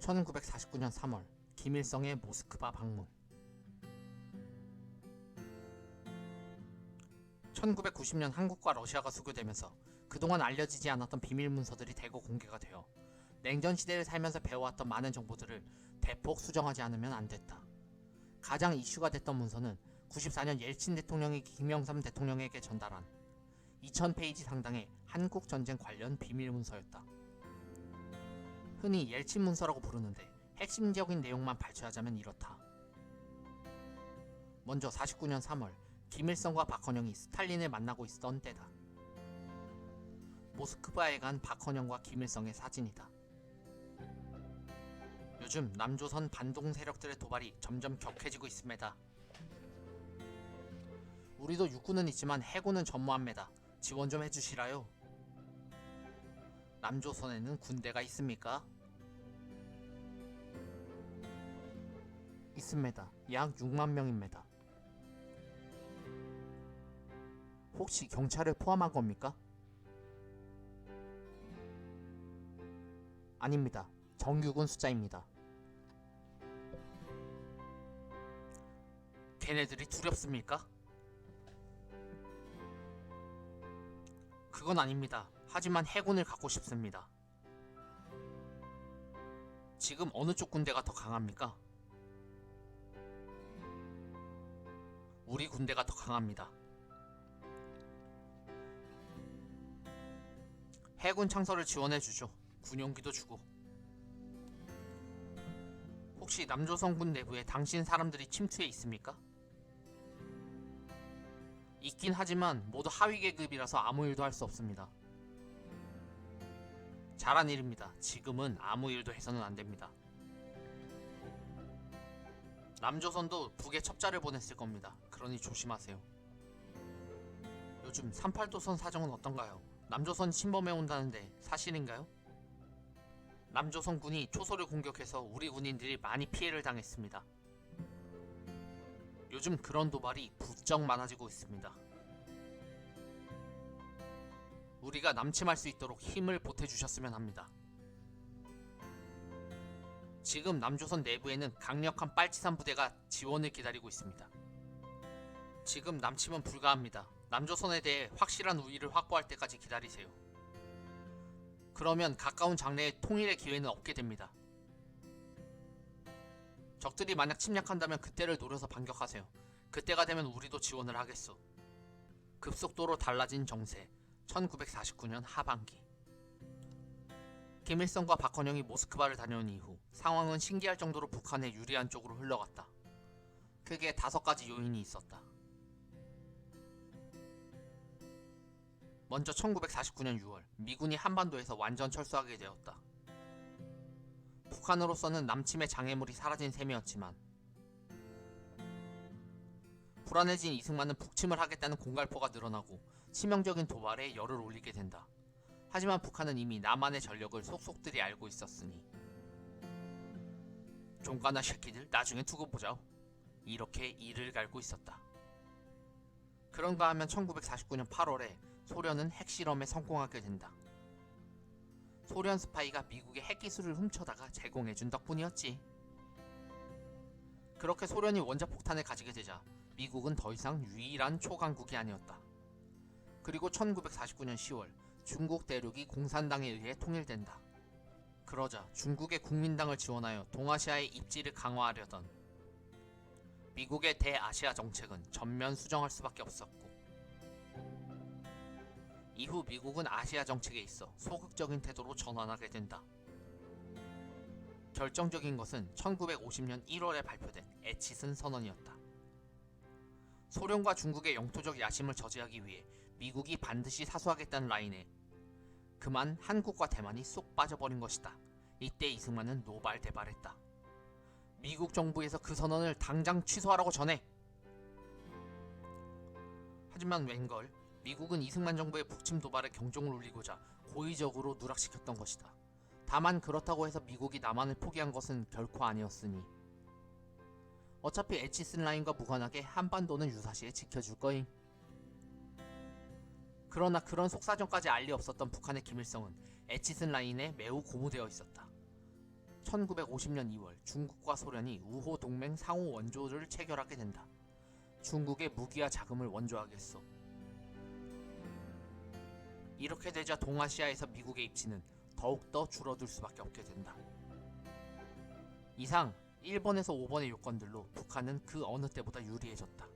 1949년 3월 김일성의 모스크바 방문. 1990년 한국과 러시아가 수교되면서 그동안 알려지지 않았던 비밀 문서들이 대거 공개가 되어 냉전 시대를 살면서 배워왔던 많은 정보들을 대폭 수정하지 않으면 안 됐다. 가장 이슈가 됐던 문서는 94년 옐친 대통령이 김영삼 대통령에게 전달한 2000페이지 상당의 한국전쟁 관련 비밀 문서였다. 흔히 옐친 문서라고 부르는데 핵심적인 내용만 발췌하자면 이렇다. 먼저 49년 3월 김일성과 박헌영이 스탈린을 만나고 있던 때다. 모스크바에 간 박헌영과 김일성의 사진이다. 요즘 남조선 반동 세력들의 도발이 점점 격해지고 있습니다. 우리도 육군은 있지만 해군은 전무합니다. 지원 좀 해주시라요. 남조선에는 군대가 있습니까? 있습니다. 약 6만 명입니다. 혹시 경찰을 포함한 겁니까? 아닙니다. 정규군 숫자입니다. 걔네들이 두렵습니까? 그건 아닙니다. 하지만 해군을 갖고 싶습니다. 지금 어느 쪽 군대가 더 강합니까? 우리 군대가 더 강합니다. 해군 창설을 지원해주죠. 군용기도 주고. 혹시 남조선군 내부에 당신 사람들이 침투해 있습니까? 있긴 하지만 모두 하위 계급이라서 아무 일도 할 수 없습니다. 잘한 일입니다. 지금은 아무 일도 해서는 안 됩니다. 남조선도 북에 첩자를 보냈을 겁니다. 그러니 조심하세요. 요즘 38도선 사정은 어떤가요? 남조선 침범해 온다는데 사실인가요? 남조선군이 초소를 공격해서 우리 군인들이 많이 피해를 당했습니다. 요즘 그런 도발이 부쩍 많아지고 있습니다. 우리가 남침할 수 있도록 힘을 보태주셨으면 합니다. 지금 남조선 내부에는 강력한 빨치산 부대가 지원을 기다리고 있습니다. 지금 남침은 불가합니다. 남조선에 대해 확실한 우위를 확보할 때까지 기다리세요. 그러면 가까운 장래에 통일의 기회는 없게 됩니다. 적들이 만약 침략한다면 그때를 노려서 반격하세요. 그때가 되면 우리도 지원을 하겠소. 급속도로 달라진 정세. 1949년 하반기. 김일성과 박헌영이 모스크바를 다녀온 이후 상황은 신기할 정도로 북한에 유리한 쪽으로 흘러갔다. 크게 5가지 요인이 있었다. 먼저 1949년 6월 미군이 한반도에서 완전 철수하게 되었다. 북한으로서는 남침의 장애물이 사라진 셈이었지만 불안해진 이승만은 북침을 하겠다는 공갈포가 늘어나고 치명적인 도발에 열을 올리게 된다. 하지만 북한은 이미 남한의 전력을 속속들이 알고 있었으니 종가나 새끼들 나중에 두고 보자. 이렇게 이를 갈고 있었다. 그런가 하면 1949년 8월에 소련은 핵실험에 성공하게 된다. 소련 스파이가 미국의 핵기술을 훔쳐다가 제공해준 덕분이었지. 그렇게 소련이 원자폭탄을 가지게 되자 미국은 더 이상 유일한 초강국이 아니었다. 그리고 1949년 10월 중국 대륙이 공산당에 의해 통일된다. 그러자 중국의 국민당을 지원하여 동아시아의 입지를 강화하려던 미국의 대아시아 정책은 전면 수정할 수밖에 없었고, 이후 미국은 아시아 정책에 있어 소극적인 태도로 전환하게 된다. 결정적인 것은 1950년 1월에 발표된 에치슨 선언이었다. 소련과 중국의 영토적 야심을 저지하기 위해 미국이 반드시 사수하겠다는 라인에 그만 한국과 대만이 쏙 빠져버린 것이다. 이때 이승만은 노발대발했다. 미국 정부에서 그 선언을 당장 취소하라고 전해! 하지만 웬걸 미국은 이승만 정부의 북침 도발에 경종을 울리고자 고의적으로 누락시켰던 것이다. 다만 그렇다고 해서 미국이 남한을 포기한 것은 결코 아니었으니 어차피 에치슨 라인과 무관하게 한반도는 유사시에 지켜줄 거임. 그러나 그런 속사정까지 알리 없었던 북한의 김일성은 에치슨 라인에 매우 고무되어 있었다. 1950년 2월 중국과 소련이 우호 동맹 상호 원조를 체결하게 된다. 중국의 무기와 자금을 원조하겠소. 이렇게 되자 동아시아에서 미국의 입지는 더욱더 줄어들 수밖에 없게 된다. 이상 1번에서 5번의 요건들로 북한은 그 어느 때보다 유리해졌다.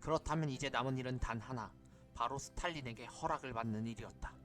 그렇다면 이제 남은 일은 단 하나, 바로 스탈린에게 허락을 받는 일이었다.